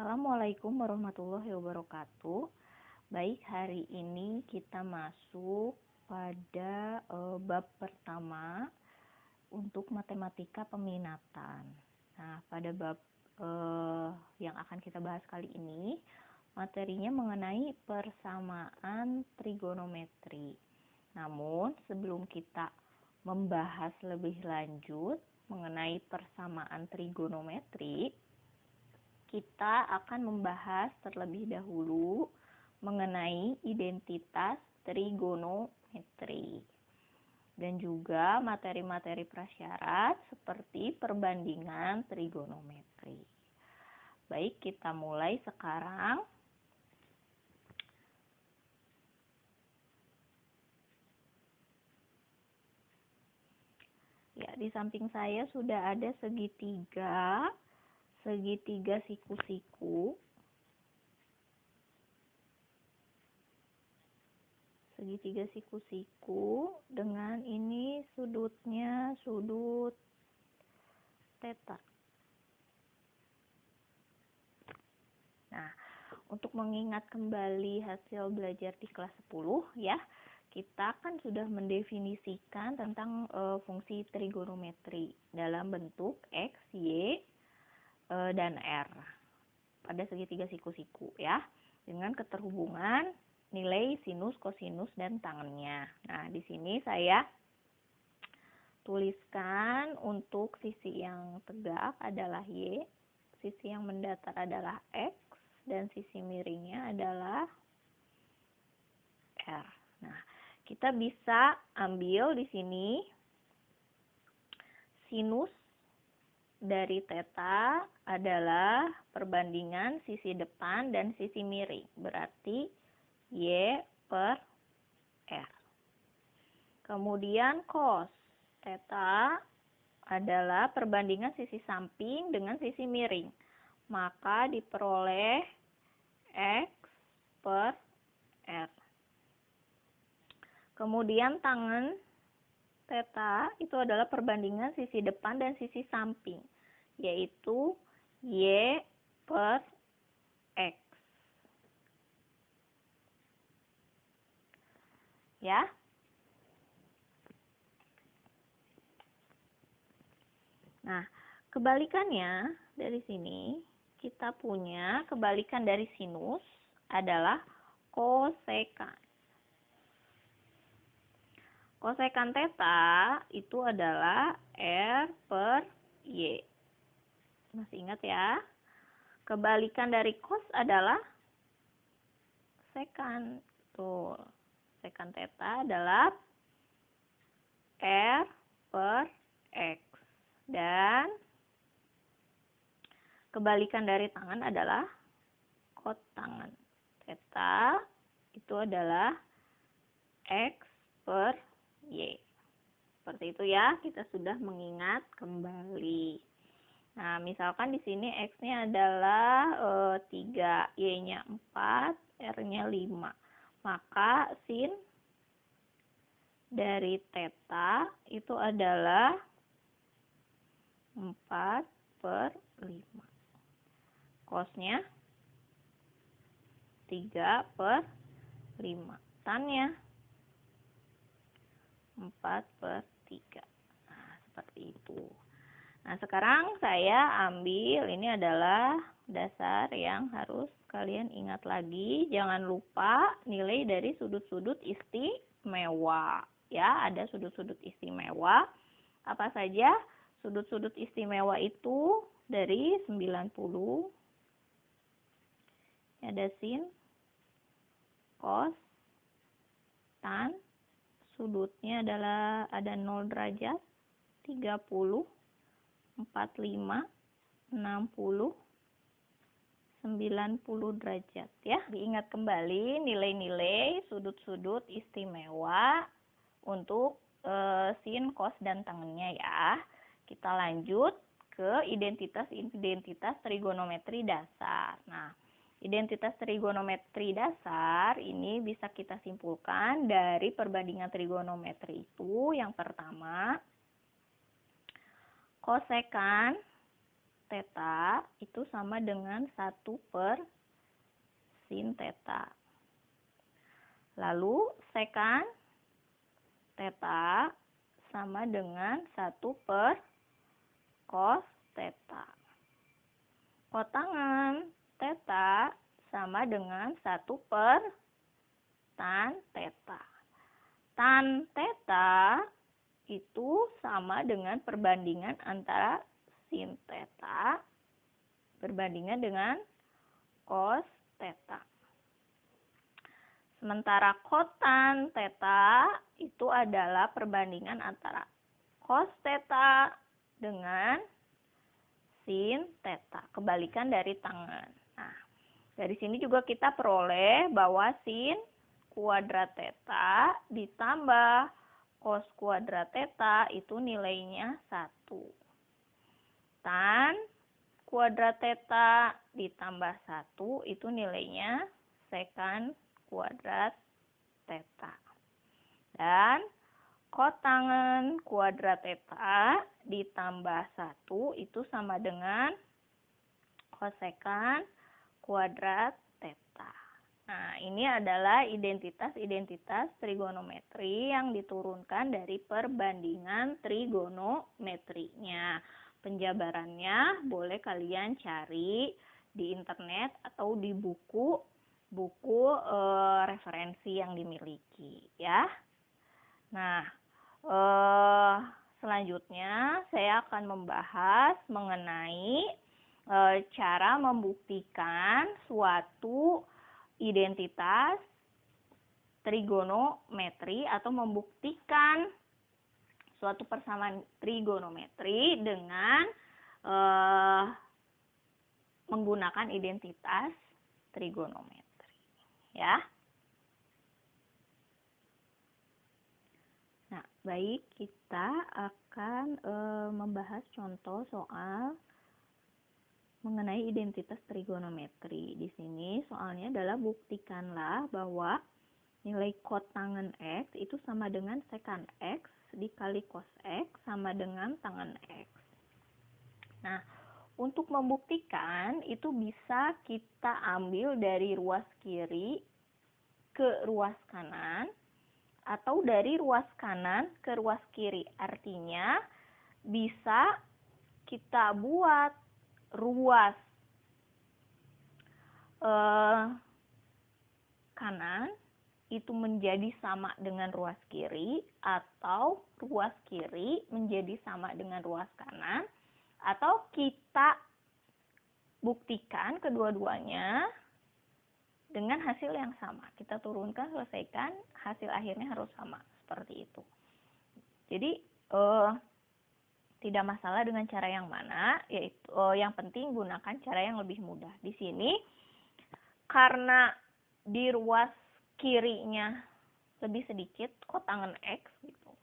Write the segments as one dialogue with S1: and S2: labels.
S1: Assalamualaikum warahmatullahi wabarakatuh. Baik, hari ini kita masuk pada bab pertama untuk matematika peminatan. Nah, pada bab yang akan kita bahas kali ini, materinya mengenai persamaan trigonometri. Namun, sebelum kita membahas lebih lanjut mengenai persamaan trigonometri, kita akan membahas terlebih dahulu mengenai identitas trigonometri dan juga materi-materi prasyarat seperti perbandingan trigonometri. Baik, kita mulai sekarang. Ya, di samping saya sudah ada segitiga siku-siku. Segitiga siku-siku dengan ini sudutnya sudut theta. Nah, untuk mengingat kembali hasil belajar di kelas 10 ya, kita kan sudah mendefinisikan tentang fungsi trigonometri dalam bentuk X, Y, dan R pada segitiga siku-siku ya, dengan keterhubungan nilai sinus, kosinus, dan tangennya. Nah, di sini saya tuliskan untuk sisi yang tegak adalah Y, sisi yang mendatar adalah X, dan sisi miringnya adalah R. Nah, kita bisa ambil di sini sinus dari theta adalah perbandingan sisi depan dan sisi miring. Berarti Y per R. Kemudian cos theta adalah perbandingan sisi samping dengan sisi miring. Maka diperoleh X per R. Kemudian tangen theta itu adalah perbandingan sisi depan dan sisi samping, yaitu Y per X. Ya. Nah, kebalikannya dari sini, kita punya kebalikan dari sinus adalah kosekan. Kosekan theta itu adalah R per Y. Masih ingat ya? Kebalikan dari cos adalah sekan. Tuh, sekan theta adalah R per X. Dan kebalikan dari tangen adalah kotangen. Theta itu adalah X per Y. Seperti itu ya, kita sudah mengingat kembali. Nah, misalkan di sini X-nya adalah 3, Y-nya 4, R-nya 5. Maka sin dari theta itu adalah 4 per 5. Cosnya 3 per 5. Tannya 4 per 3. Nah, seperti itu. Nah, sekarang saya ambil, ini adalah dasar yang harus kalian ingat lagi. Jangan lupa nilai dari sudut-sudut istimewa. Ya, ada sudut-sudut istimewa. Apa saja sudut-sudut istimewa itu? Dari 90. Ada sin, cos, tan. Sudutnya adalah ada 0 derajat, 30, 45, 60, 90 derajat ya. Diingat kembali nilai-nilai sudut-sudut istimewa untuk sin, cos, dan tangennya ya. Kita lanjut ke identitas trigonometri dasar. Nah, identitas trigonometri dasar ini bisa kita simpulkan dari perbandingan trigonometri itu. Yang pertama, kosekan theta itu sama dengan 1 per sin theta. Lalu secant theta sama dengan 1 per cos theta. Kotangan theta sama dengan 1 per tan theta. Tan theta itu sama dengan perbandingan antara sin theta berbandingan dengan cos theta. Sementara kotan theta itu adalah perbandingan antara cos theta dengan sin theta, kebalikan dari tangan. Nah, dari sini juga kita peroleh bahwa sin kuadrat theta ditambah cos kuadrat theta itu nilainya 1. Tan kuadrat theta ditambah 1 itu nilainya secant kuadrat theta. Dan kotangan kuadrat theta ditambah 1 itu sama dengan kosekant kuadrat theta. Nah, ini adalah identitas-identitas trigonometri yang diturunkan dari perbandingan trigonometrinya. Penjabarannya boleh kalian cari di internet atau di buku referensi yang dimiliki, ya. Nah, selanjutnya saya akan membahas mengenai cara membuktikan suatu identitas trigonometri atau membuktikan suatu persamaan trigonometri dengan menggunakan identitas trigonometri, ya. Nah, baik, kita akan membahas contoh soal mengenai identitas trigonometri. Di sini soalnya adalah buktikanlah bahwa nilai kotangan X itu sama dengan secant X dikali cos X sama dengan tangan X. Nah, untuk membuktikan itu bisa kita ambil dari ruas kiri ke ruas kanan atau dari ruas kanan ke ruas kiri. Artinya bisa kita buat ruas kanan itu menjadi sama dengan ruas kiri, atau ruas kiri menjadi sama dengan ruas kanan, atau kita buktikan kedua-duanya dengan hasil yang sama. Kita turunkan, selesaikan, hasil akhirnya harus sama, seperti itu. Jadi tidak masalah dengan cara yang mana, yaitu yang penting gunakan cara yang lebih mudah. Di sini karena di ruas kirinya lebih sedikit kotangan X gitu,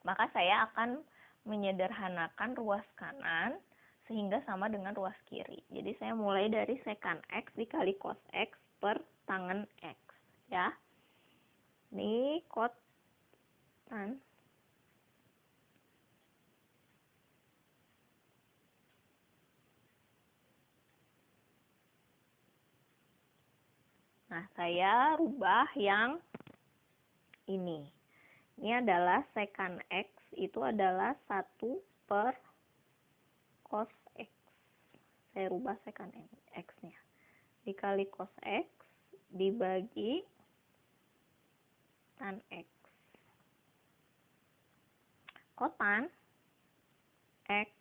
S1: maka saya akan menyederhanakan ruas kanan sehingga sama dengan ruas kiri. Jadi saya mulai dari secant X dikali cos X per tangan X, ya. Ini kotan. Nah, saya rubah yang ini. Ini adalah secant X, itu adalah 1 per cos X. Saya rubah secant X-nya. Dikali cos X dibagi tan X. Kotan X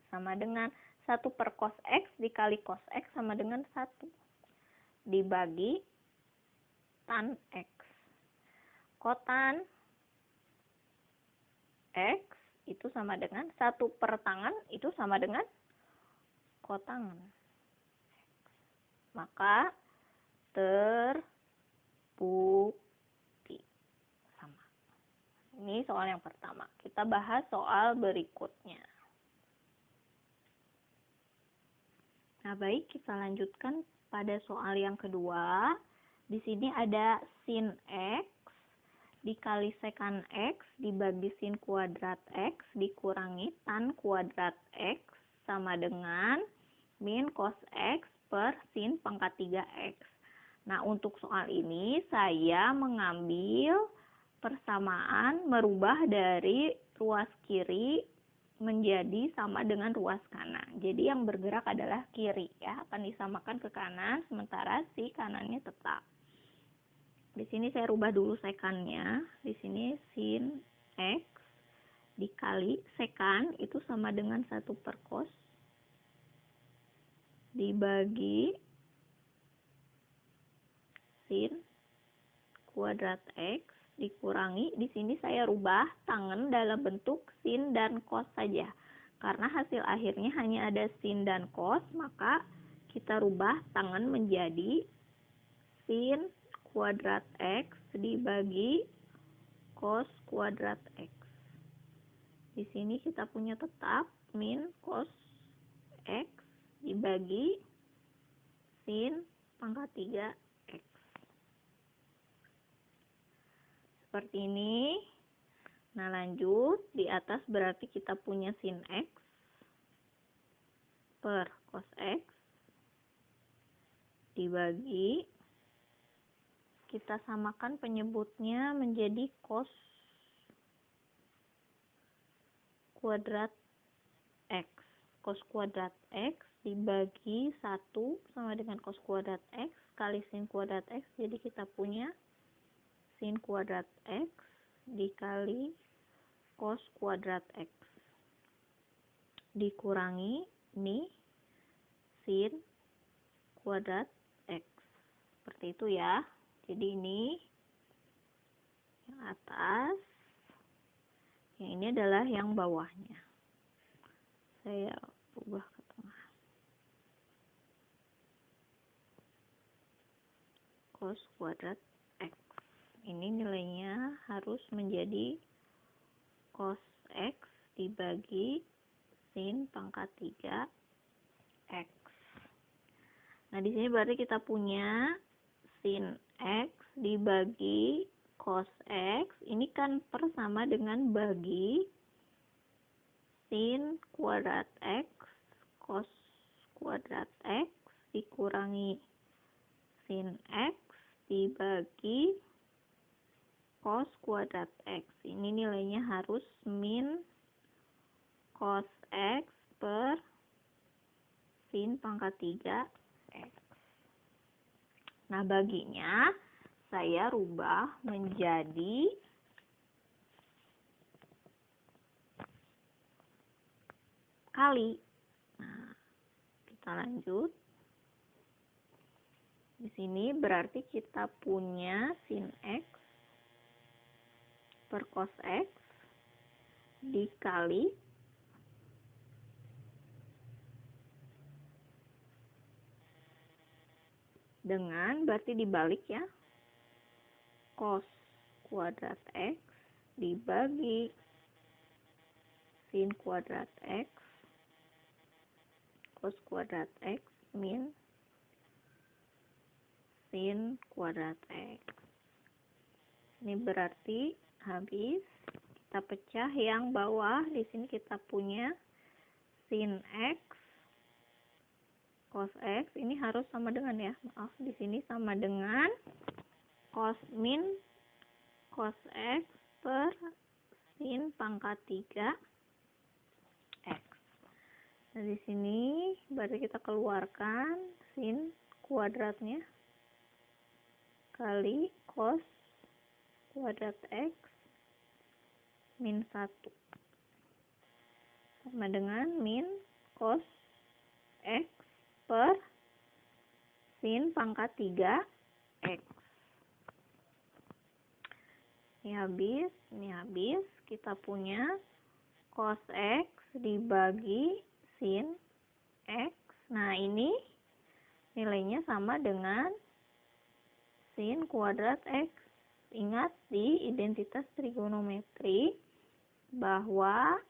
S1: sama dengan 1 per cos X dikali cos X sama dengan 1. Dibagi tan X. Kotan X itu sama dengan 1 per tangan itu sama dengan kotangan X. Maka terbukti sama. Ini soal yang pertama. Kita bahas soal berikutnya. Nah, baik, kita lanjutkan pada soal yang kedua. Di sini ada sin X dikali secant X dibagi sin kuadrat X dikurangi tan kuadrat X sama dengan min cos X per sin pangkat 3X. Nah, untuk soal ini saya mengambil persamaan merubah dari ruas kiri menjadi sama dengan ruas kanan. Jadi yang bergerak adalah kiri ya, akan disamakan ke kanan, sementara si kanannya tetap. Di sini saya rubah dulu sekannya. Di sini sin X dikali sekan itu sama dengan 1 per cos dibagi sin kuadrat X dikurangi, di sini saya rubah tangen dalam bentuk sin dan cos saja. Karena hasil akhirnya hanya ada sin dan cos, maka kita rubah tangen menjadi sin kuadrat X dibagi cos kuadrat X. Di sini kita punya tetap min cos X dibagi sin pangkat 3 X. Seperti ini. Nah, lanjut. Di atas berarti kita punya sin X per cos X dibagi, kita samakan penyebutnya menjadi cos kuadrat X. Cos kuadrat X dibagi 1 sama dengan cos kuadrat X kali sin kuadrat X. Jadi kita punya sin kuadrat X dikali cos kuadrat X dikurangi ini sin kuadrat X. Seperti itu ya. Jadi ini yang atas, yang ini adalah yang bawahnya. Saya ubah ke tengah. Cos kuadrat X. Ini nilainya harus menjadi cos X dibagi sin pangkat 3 X. Nah, di sini berarti kita punya sin X dibagi cos X. Ini kan persama dengan bagi sin kuadrat X cos kuadrat X dikurangi sin X dibagi cos kuadrat X. Ini nilainya harus min cos X per sin pangkat 3 X. Nah, baginya saya rubah menjadi kali. Nah, kita lanjut. Di sini berarti kita punya sin X per cos X dikali dengan, berarti dibalik ya, cos kuadrat X dibagi sin kuadrat X cos kuadrat X min sin kuadrat X. Ini berarti habis. Kita pecah yang bawah. Di sini kita punya sin X cos X. Ini harus sama dengan ya. Maaf, di sini sama dengan cos min cos X per sin pangkat 3 X. Nah, di sini berarti kita keluarkan sin kuadratnya kali cos kuadrat X min 1 sama dengan min cos X per sin pangkat 3 X. Ini habis. Kita punya cos X dibagi sin X. Nah, ini nilainya sama dengan sin kuadrat X. Ingat di identitas trigonometri bahwa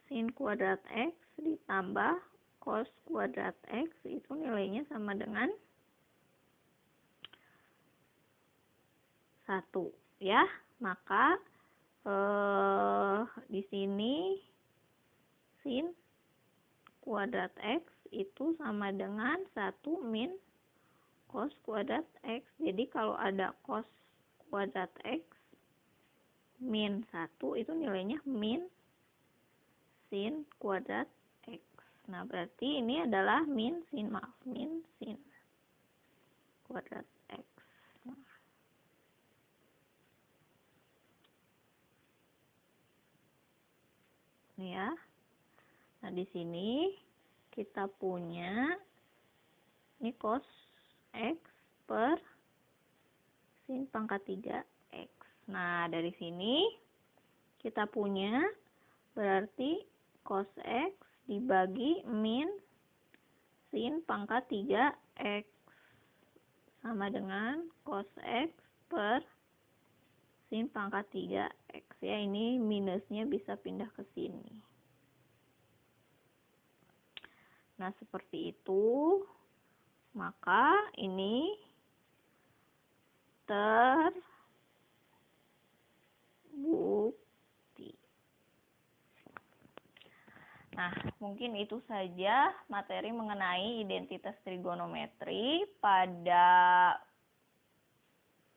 S1: sin kuadrat X ditambah cos kuadrat X itu nilainya sama dengan 1 ya. Maka Di sini sin kuadrat X itu sama dengan 1 min cos kuadrat X. Jadi kalau ada cos kuadrat X min 1 itu nilainya min sin kuadrat X. Nah, berarti ini adalah min sin kuadrat X. Nih ya. Nah, di sini kita punya ini cos X per sin pangkat 3 X. Nah, dari sini kita punya berarti cos X dibagi min sin pangkat 3 X sama dengan cos X per sin pangkat 3 X. Ya, ini minusnya bisa pindah ke sini. Nah, seperti itu. Maka ini terbukti. Nah, mungkin itu saja materi mengenai identitas trigonometri. Pada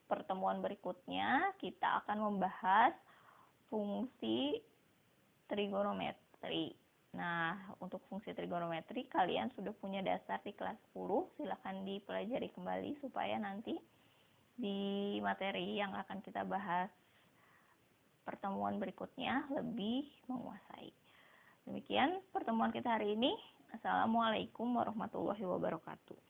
S1: pertemuan berikutnya, kita akan membahas fungsi trigonometri. Nah, untuk fungsi trigonometri kalian sudah punya dasar di kelas 10. Silakan dipelajari kembali supaya nanti di materi yang akan kita bahas pertemuan berikutnya lebih menguasai. Demikian pertemuan kita hari ini. Assalamualaikum warahmatullahi wabarakatuh.